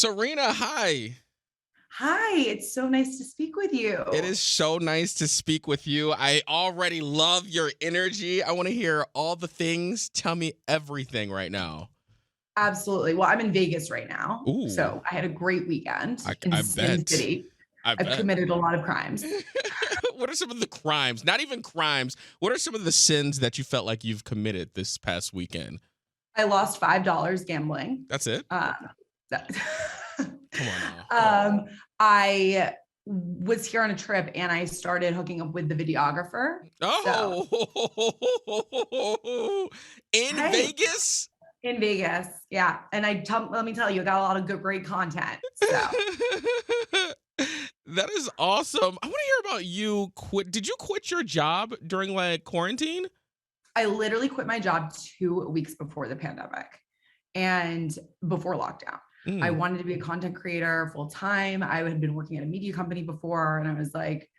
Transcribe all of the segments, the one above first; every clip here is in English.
Serena, hi. Hi, it's so nice to speak with It you. is so nice to speak with you. I already love your energy. I want to hear all the things. Tell me everything right now. Absolutely. Well, I'm in Vegas right now. Ooh, So I had a great weekend in I Sin bet. City. I I've bet. committed a lot of crimes. What are some of the crimes? Not even crimes. What are some of the sins that you felt like you've committed this past weekend? I lost $5 gambling. That's it? Um, that- Come on now. um, I was here on a trip and I started hooking up with the videographer. So, Oh, in hey, Vegas? in Vegas. Yeah. And let me tell you, I got a lot of good, great content. So, That is awesome. I want to hear about you quit. Did you quit your job during like quarantine? I literally quit my job 2 weeks before the pandemic and before lockdown. I Mm. wanted to be a content creator full time. I had been working at a media company before, and I was like,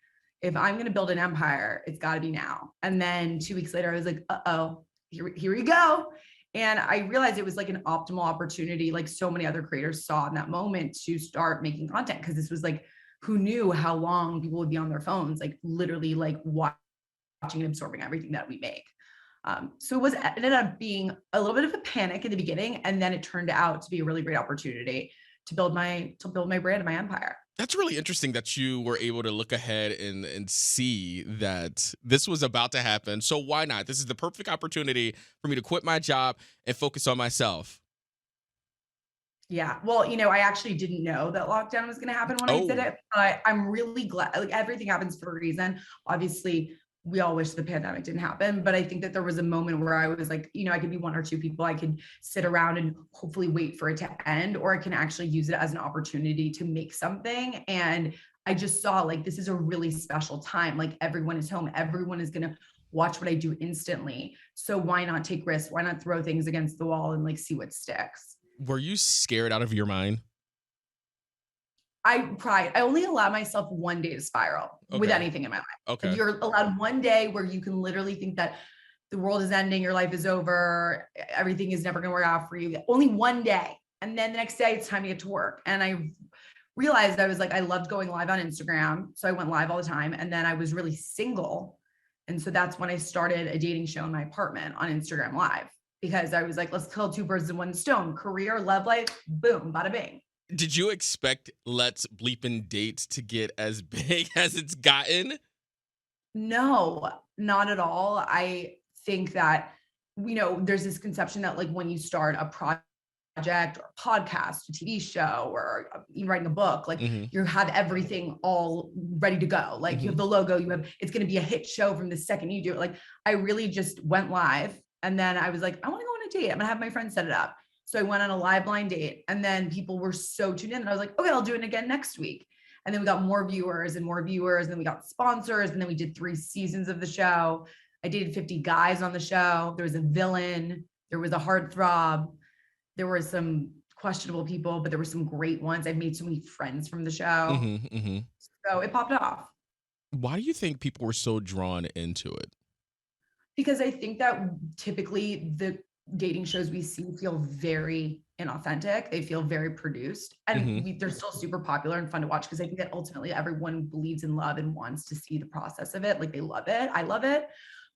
if I'm going to build an empire, it's got to be now. And then 2 weeks later, I was like, oh, here we go. And I realized it was like an optimal opportunity, like so many other creators saw in that moment to start making content. Cause this was like, who knew how long people would be on their phones, like literally like watching and absorbing everything that we make. So it ended up being a little bit of a panic in the beginning, and then it turned out to be a really great opportunity to build my brand and my empire. That's really interesting that you were able to look ahead and see that this was about to happen. So why not? This is the perfect opportunity for me to quit my job and focus on myself. Yeah. Well, I actually didn't know that lockdown was going to happen when I did Oh, it, but I'm really glad. Like everything happens for a reason. Obviously, we all wish the pandemic didn't happen, but I think that there was a moment where I was like, I could be one or two people. I could sit around and hopefully wait for it to end, or I can actually use it as an opportunity to make something. And I just saw like this is a really special time. Like everyone is home. Everyone is going to watch what I do instantly. So why not take risks? Why not throw things against the wall and like see what sticks? were you scared out of your mind? I only allow myself one day to spiral with Okay. anything in my life. Like Okay. you're allowed one day where you can literally think that the world is ending, your life is over, everything is never going to work out for you. Only one day. And then the next day it's time to get to work. And I realized I was like, I loved going live on Instagram. So I went live all the time. And then I was really single. And so that's when I started a dating show in my apartment on Instagram Live because I was like, let's kill two birds with one stone, career, love life, boom, bada bing. Did you expect Let's Bleepin' Date to get as big as it's gotten? No, not at all. I think that, there's this conception that like when you start a project or a podcast, a TV show, or even writing a book, like Mhm. you have everything all ready to go. Like you have Mhm. the logo, it's going to be a hit show from the second you do it. Like I really just went live and then I was like, I want to go on a date. I'm going to have my friend set it up. So I went on a live blind date and then people were so tuned in. And I was like, okay, I'll do it again next week. And then we got more viewers and more viewers. And then we got sponsors. And then we did 3 seasons of the show. I dated 50 guys on the show. There was a villain. There was a heartthrob. There were some questionable people, but there were some great ones. I've made so many friends from the show. Mhm. Mhm. So it popped off Why do you think people were so drawn into it? because I think that typically the dating shows we see feel very inauthentic. They feel very produced, and Mhm. they're still super popular and fun to watch because I think that ultimately everyone believes in love and wants to see the process of it. Like they love it. I love it.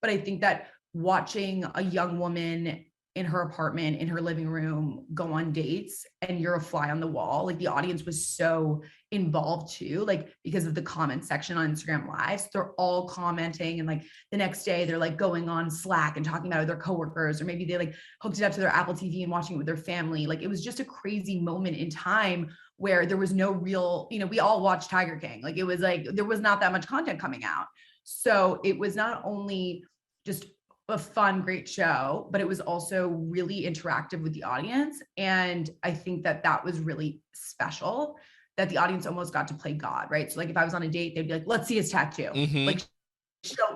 But I think that watching a young woman in her apartment, in her living room, go on dates and you're a fly on the wall, like the audience was so involved too, like because of the comment section on Instagram Lives. They're all commenting and like the next day they're like going on Slack and talking about their coworkers, or maybe they like hooked it up to their Apple TV and watching it with their family. Like it was just a crazy moment in time where there was no real, we all watched Tiger King. Like it was like there was not that much content coming out. So it was not only just a fun, great show, but it was also really interactive with the audience. And I think that that was really special that the audience almost got to play God, right? So like if I was on a date, they'd be like, let's see his tattoo. Mhm. Like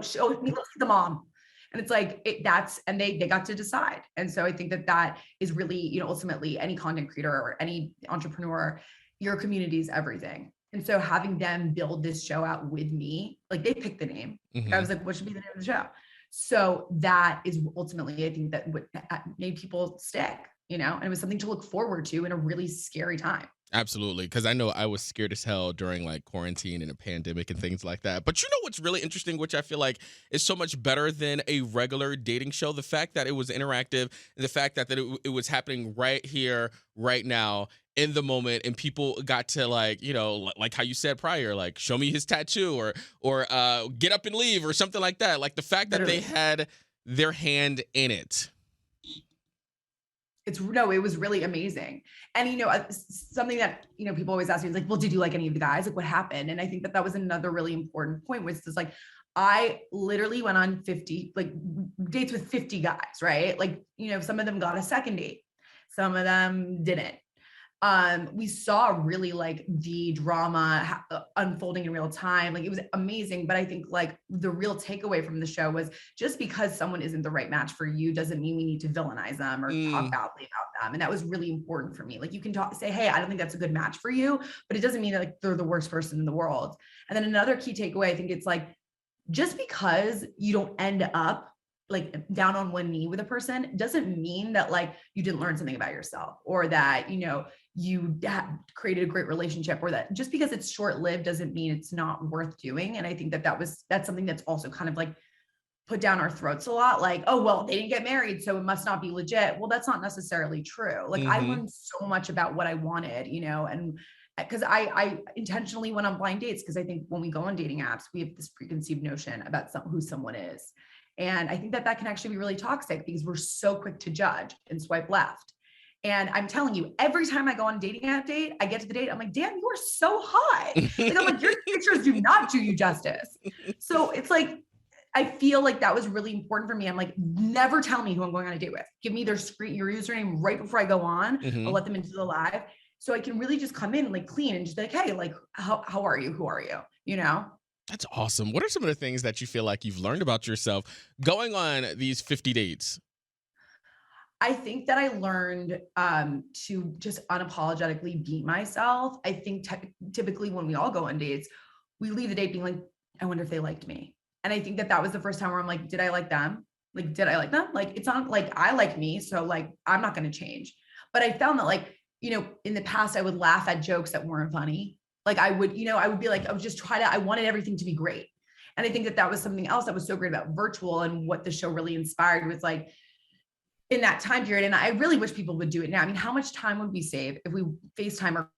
show me, let's see the mom. And it's like and they got to decide. And so I think that that is really, ultimately any content creator or any entrepreneur, your community is everything. And so having them build this show out with me, like they picked the name. Like I Mhm. was like, what should be the name of the show? So that is ultimately, I think that what made people stick, and it was something to look forward to in a really scary time. Absolutely, because I know I was scared as hell during like quarantine and a pandemic and things like that. But you know what's really interesting, which I feel like is so much better than a regular dating show? The fact that it was interactive and the fact that it was happening right here, right now, in the moment, and people got to like, like how you said prior, like show me his tattoo or get up and leave or something like that. Like the fact that they Literally. had their hand in it. It's no, it was really amazing. And something that people always ask me is like, well, did you like any of the guys? Like, what happened? And I think that that was another really important point, which is like, I literally went on 50 like dates with 50 guys, right? Like, some of them got a second date, some of them didn't. We saw really like the drama unfolding in real time. Like it was amazing. But I think like the real takeaway from the show was just because someone isn't the right match for you doesn't mean we need to villainize them or talk Mm, badly about them. And that was really important for me. Like you can say, hey, I don't think that's a good match for you, but it doesn't mean that like they're the worst person in the world. And then another key takeaway, I think it's like, just because you don't end up like down on one knee with a person doesn't mean that like you didn't learn something about yourself or that you created a great relationship, or that just because it's short-lived doesn't mean it's not worth doing. And I think that that's something that's also kind of like put down our throats a lot, like, oh well, they didn't get married so it must not be legit. Well, that's not necessarily true. Like I mm-hmm. learned so much about what I wanted, and because I intentionally went on blind dates, because I think when we go on dating apps we have this preconceived notion about who someone is. And I think that that can actually be really toxic because we're so quick to judge and swipe left. And I'm telling you, every time I go on a dating app date, I get to the date, I'm like, damn, you are so hot. Like, I'm like, your pictures do not do you justice. So it's like, I feel like that was really important for me. I'm like, never tell me who I'm going on a date with. Give me your username right before I go on. I'll Mm-hmm. let them into the live. So I can really just come in like clean and just be like, hey, like, how are you? Who are you? That's awesome. What are some of the things that you feel like you've learned about yourself going on these 50 dates? I think that I learned to just unapologetically be myself. I think typically when we all go on dates, we leave the date being like, I wonder if they liked me. And I think that that was the first time where I'm like, did I like them? Like, did I like them? Like, it's not like I like me. So like, I'm not going to change. But I found that like, in the past, I would laugh at jokes that weren't funny. Like I would be like, I would just I wanted everything to be great. And I think that that was something else that was so great about virtual, and what the show really inspired was like, in that time period. And I really wish people would do it now. I mean, how much time would we save if we FaceTime or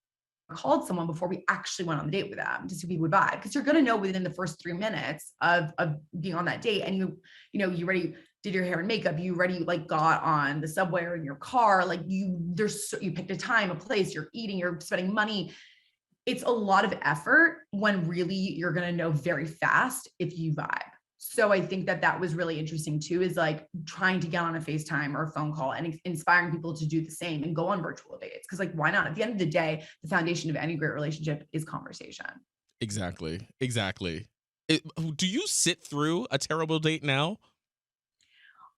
called someone before we actually went on the date with them to see if we would vibe? Because you're going to know within the first 3 minutes of being on that date. And you already did your hair and makeup, you already like got on the subway or in your car, like you picked a time, a place, you're eating, you're spending money. It's a lot of effort when really you're going to know very fast if you vibe. So I think that that was really interesting too, is like trying to get on a FaceTime or a phone call and inspiring people to do the same and go on virtual dates. Cause like, why not? At the end of the day, the foundation of any great relationship is conversation. Exactly. Exactly. Do you sit through a terrible date now?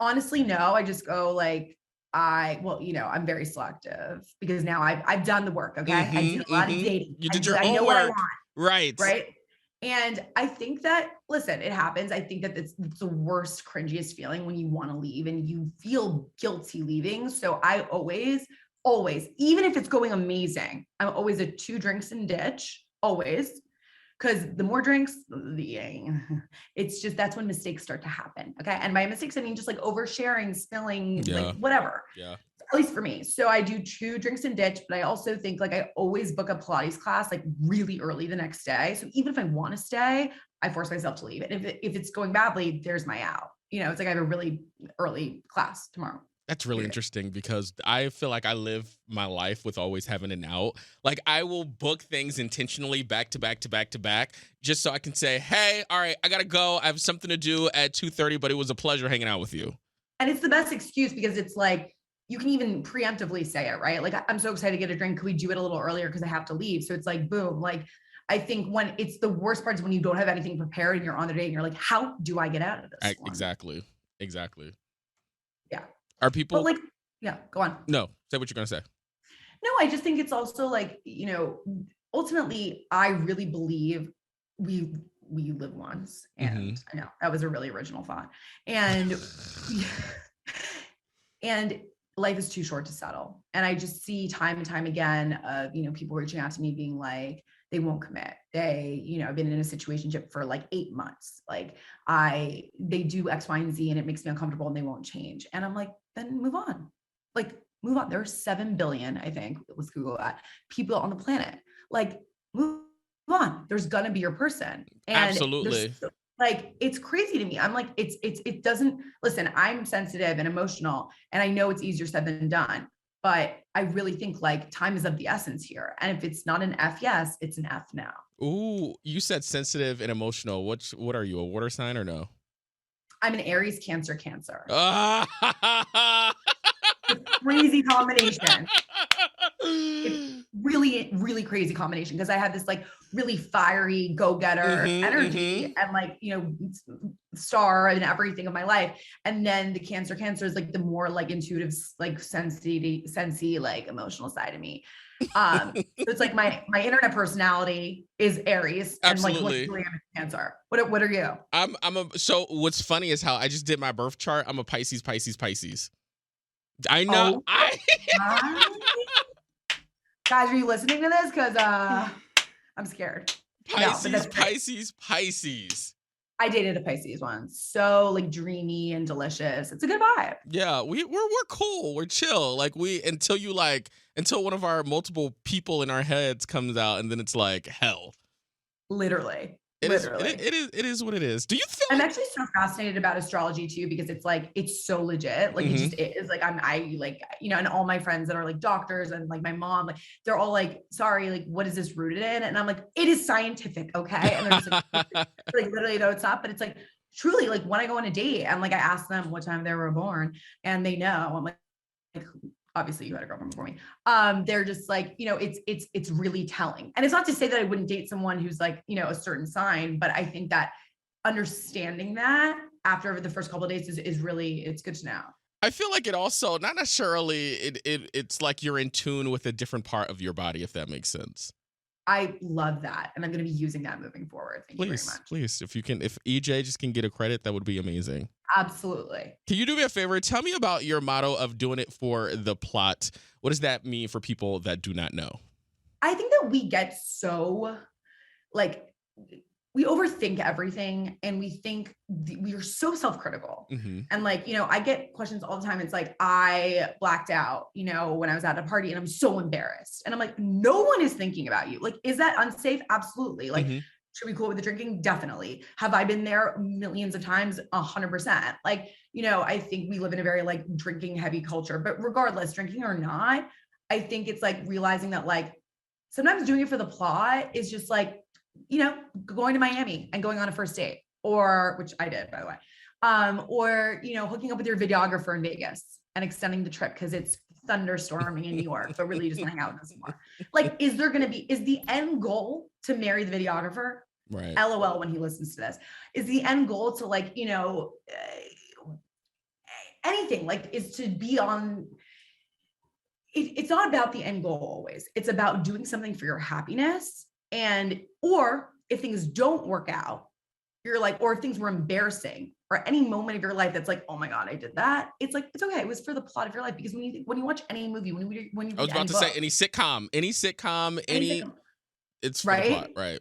Honestly, no, I just go like, I'm very selective because now I've done the work. Okay. I did a lot of dating. You did your I know what I homework. want. Right. Right. And I think that, listen, it happens. I think that it's the worst, cringiest feeling when you want to leave and you feel guilty leaving. So I always, even if it's going amazing, I'm always a 2 drinks and ditch, always. Because the more drinks, it's just, that's when mistakes start to happen. Okay. And by mistakes, I mean just like oversharing, spilling, like Yeah. whatever, Yeah. at least for me. So I do 2 drinks and ditch, but I also think like I always book a Pilates class like really early the next day. So even if I want to stay, I force myself to leave. And if it's going badly, there's my out. It's like I have a really early class tomorrow. That's really Period. interesting because I feel like I live my life with always having an out. Like I will book things intentionally back to back to back to back just so I can say, "Hey, all right, I got to go. I have something to do at 2:30, but it was a pleasure hanging out with you." And it's the best excuse because it's like, you can even preemptively say it, right? Like, I'm so excited to get a drink. Could we do it a little earlier? Because I have to leave. So it's like, boom. Like, I think when it's the worst part is when you don't have anything prepared and you're on the date and you're like, how do I get out of this one? Exactly. Exactly. Yeah. Are But people like, yeah, go on. No, say what you're going to say. No, I just think it's also like, ultimately, I really believe we live once. And Mhm. I know that was a really original thought. And and life is too short to settle. And I just see time and time again of, people reaching out to me being like, they won't commit. They, I've been in a situationship for like 8 months. Like they do X, Y, and Z and it makes me uncomfortable and they won't change. And I'm like, then move on. Like move on. There's 7 billion, I think, let's Google that, people on the planet. Like move on. There's gonna be your person. And Absolutely. like, it's crazy to me. I'm like, it doesn't, listen, I'm sensitive and emotional and I know it's easier said than done, but I really think like time is of the essence here. And if it's not an F yes, it's an F now. Ooh, you said sensitive and emotional. What are you, a water sign or no? I'm an Aries, Cancer, Cancer. Ah! Crazy combination. It's really, really crazy combination because I have this like really fiery go-getter energy and like, star and everything of my life. And then the Cancer is like the more like intuitive, like sensey, like emotional side of me. So it's like my internet personality is Aries and like Absolutely. literally I'm a Cancer. What are you? So what's funny is how I just did my birth chart. I'm a Pisces. I know. Oh, guys, are you listening to this? Because I'm scared. Pisces. I dated a Pisces once. So like dreamy and delicious. It's a good vibe. Yeah, we're cool. We're chill. Like until one of our multiple people in our heads comes out, and then it's like hell. Literally. It is what it is. Do you feel I'm actually so fascinated about astrology too, because it's like, it's so legit. Like it just is like, I like, and all my friends that are like doctors and like my mom, like they're all like, sorry, like, what is this rooted in? And I'm like, it is scientific. Okay. And they're just like, like literally, no, it's not, but it's like, truly like when I go on a date and like, I ask them what time they were born and they know, I'm like, obviously you had a girlfriend before me. They're just like, it's really telling. And it's not to say that I wouldn't date someone who's like, a certain sign, but I think that understanding that after the first couple of days is really, it's good to know. I feel like it also, not necessarily, it's like you're in tune with a different part of your body, if that makes sense. I love that. And I'm going to be using that moving forward. Thank you very much. Please, if EJ just can get a credit, that would be amazing. Absolutely. Can you do me a favor? Tell me about your motto of doing it for the plot. What does that mean for people that do not know? I think that we get so like, we overthink everything and we think we are so self-critical. And like, I get questions all the time. It's like, I blacked out, when I was at a party and I'm so embarrassed. And I'm like, no one is thinking about you. Like, is that unsafe? Absolutely. Like, should we be cool with the drinking? Definitely. Have I been there millions of times? 100%. Like, I think we live in a very like drinking heavy culture, but regardless, drinking or not, I think it's like realizing that like sometimes doing it for the plot is just like, going to Miami and going on a first date, or which I did, by the way, or, hooking up with your videographer in Vegas and extending the trip because it's thunderstorming in New York, but really just hang out with us more. Like, is the end goal to marry the videographer? Right. LOL when he listens to this. Is the end goal to like, anything, like is to be on, it's not about the end goal always. It's about doing something for your happiness. Or if things don't work out, you're like, or if things were embarrassing or any moment of your life that's like, oh my God, I did that. It's like, it's okay. It was for the plot of your life. Because when you watch any movie, when you I was about to say any sitcom, it's for the plot, right?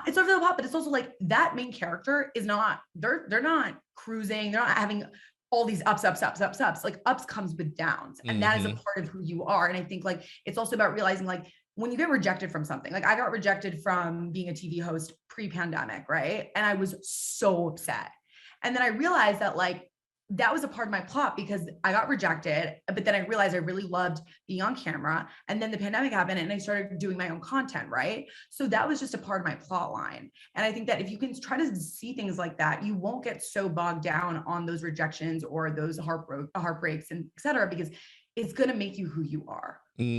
It's over the plot, but it's also like that main character is not, they're not cruising. They're not having all these ups. Like ups comes with downs. And that is a part of who you are. And I think like, it's also about realizing like, when you get rejected from something, like I got rejected from being a TV host pre-pandemic, right? And I was so upset. And then I realized that like, that was a part of my plot because I got rejected, but then I realized I really loved being on camera. And then the pandemic happened and I started doing my own content, right? So that was just a part of my plot line. And I think that if you can try to see things like that, you won't get so bogged down on those rejections or those heartbreaks and et cetera, because it's going to make you who you are. That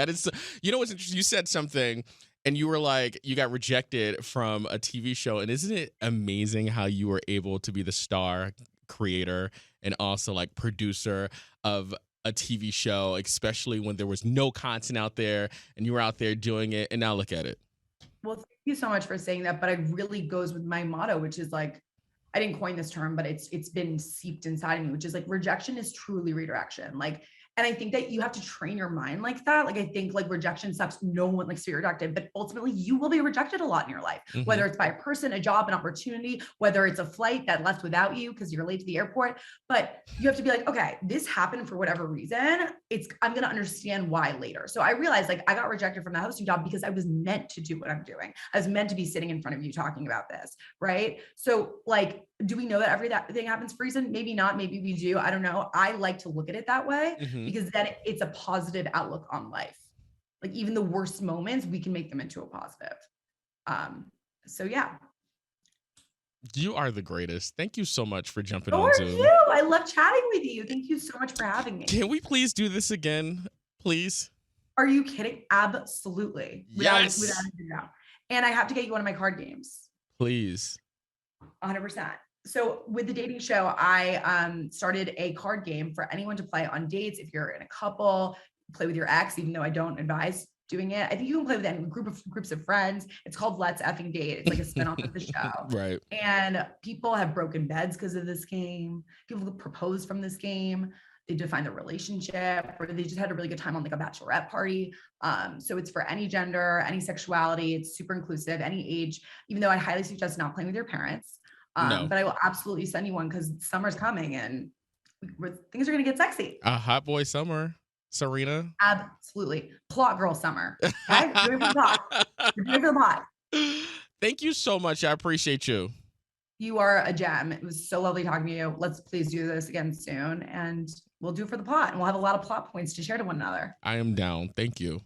is, what's interesting? You said something and you were like, you got rejected from a TV show. And isn't it amazing how you were able to be the star creator and also like producer of a TV show, especially when there was no content out there and you were out there doing it. And now look at it. Well, thank you so much for saying that. But it really goes with my motto, which is like, I didn't coin this term, but it's been seeped inside of me, which is like rejection is truly redirection. Like, and I think that you have to train your mind like that. Like, I think like rejection sucks. No one likes to be rejected, but ultimately you will be rejected a lot in your life, Mm-hmm. whether it's by a person, a job, an opportunity, whether it's a flight that left without you because you're late to the airport. But you have to be like, okay, this happened for whatever reason. I'm going to understand why later. So I realized like I got rejected from the hosting job because I was meant to do what I'm doing. I was meant to be sitting in front of you talking about this. Right. So like, do we know that everything happens for a reason? Maybe not. Maybe we do. I don't know. I like to look at it that way Mm-hmm. because then it's a positive outlook on life. Like even the worst moments, we can make them into a positive. So yeah. You are the greatest. Thank you so much for jumping So on are Zoom. you. I love chatting with you. Thank you so much for having me. Can we please do this again, please? Are you kidding? Absolutely. Without Yes, a doubt. And I have to get you one of my card games. please. 100%. So with the dating show, I started a card game for anyone to play on dates. If you're in a couple, play with your ex, even though I don't advise doing it. I think you can play with any groups of friends. It's called Let's Effing Date. It's like a spinoff of the show. Right. And people have broken beds because of this game. People propose from this game. They define their relationship, or they just had a really good time on like a bachelorette party. So it's for any gender, any sexuality. It's super inclusive, any age, even though I highly suggest not playing with your parents. No. But I will absolutely send you one because summer's coming and things are going to get sexy. A hot boy summer, Serena. Absolutely. Plot girl summer. Okay. You're doing it for the plot. You're doing it for the plot. Thank you so much. I appreciate you. You are a gem. It was so lovely talking to you. Let's please do this again soon. And we'll do it for the plot. And we'll have a lot of plot points to share to one another. I am down. Thank you.